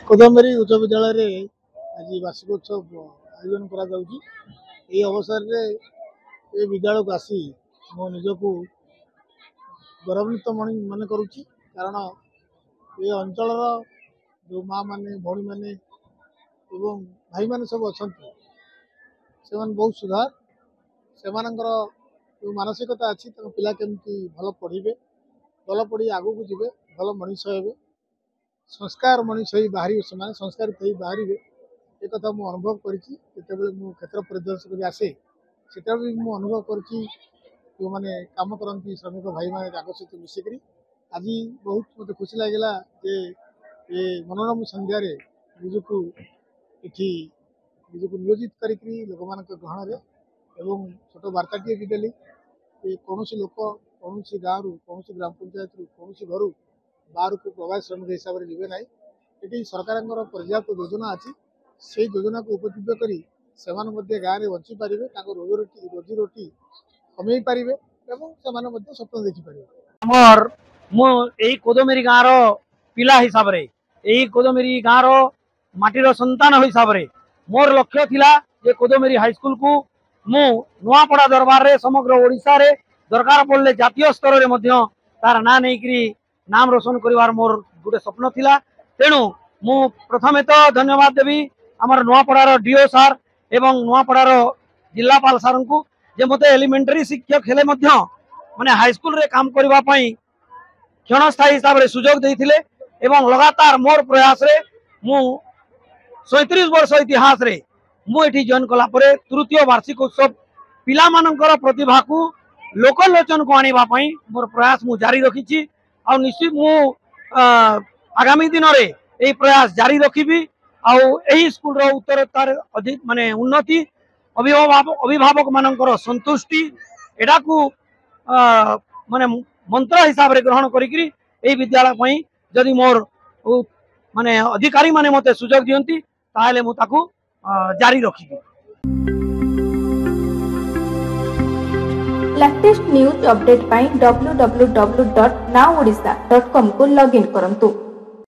कोदमेरी उच्च विद्यालय आज वार्षिकोत्सव आयोजन करा अवसर में विद्यालय को आसी मो निजक गौरवान्वित मन करुच्ची कारण ये अंचल जो माँ माने भौणी माने एवं भाई माने सब अच्छा से बहुत सुधार से जो मानसिकता अच्छी पिला केमती भल पढ़े भल पढ़ी आगू को जीवे भल मनीष हे संस्कार मनीष ही बाहर से संस्कारित ही बाहर एक कथा मुझे अनुभव करें क्षेत्र परिदर्शक भी आसे से मुझे अनुभव कर जो मैंने कम करती श्रमिक भाई मैंने सहित मिसिक आज बहुत मत खुशी लगे जे ये मनोरम संध्यार निजक ये निजक नियोजित कर लोक मान गहन एवं छोट वार्ताटे भी देली कौन लोक कौन गाँव कौन ग्राम पंचायत कौन घर बाहर को प्रवासी श्रमिक हिसाब से जीवे ना ये सरकार पर्याप्त योजना अच्छी से योजना को उपयोग कर गाँव में बंची पारे रोजी रोटी कमे पारे स्वप्न देखिपारे आमर मु कोदमेरी गाँव पिला हिसाब रे यही कोदमेरी गाँव माटीर संतान हिसाब रे मोर लक्ष्य थिला जे कोदमेरी हाईस्कूल को मु नुआपड़ा दरबार रे समग्र ओडिशा रे दरकार पड़े जातीय स्तर में तार ना नहीं नाम रोशन करिवार मोर गोटे स्वप्न थिला तेणु मु प्रथमे तो धन्यवाद देवी आमर नुआपड़ार डीओ सार एवं नुआपड़ार जिलापाल सार को जे मते एलिमेंटरी शिक्षक हेले माने हाईस्कूल रे काम करबा पई क्षणस्थायी हिसाब से सुजोग देथिले एवं लगातार मोर प्रयास रे मु 37 वर्ष इतिहास रे मु एठी जॉइन कला परे तृतीय वार्षिक उत्सव पिला मानकर प्रतिभा को लोकलोचन को आनिबा पई मोर प्रयास मु जारी रखिछि आ निश्चित मु आगामी दिन रे एही प्रयास जारी रखिबी आउ एही स्कूल रो उत्तरोत्तर अधिक माने उन्नति अभिभावक मानकर संतुष्टि एडा को माने मंत्र हिसाब रे ग्रहण करिकरी एही विद्यालय पई जदि मोर माने अधिकारी माने मते सुजोग दियंती ताले मु ताकू जारी रखिबी। लेटेस्ट न्यूज अपडेट पाई www.nowodisha.com को लॉगिन करंतु।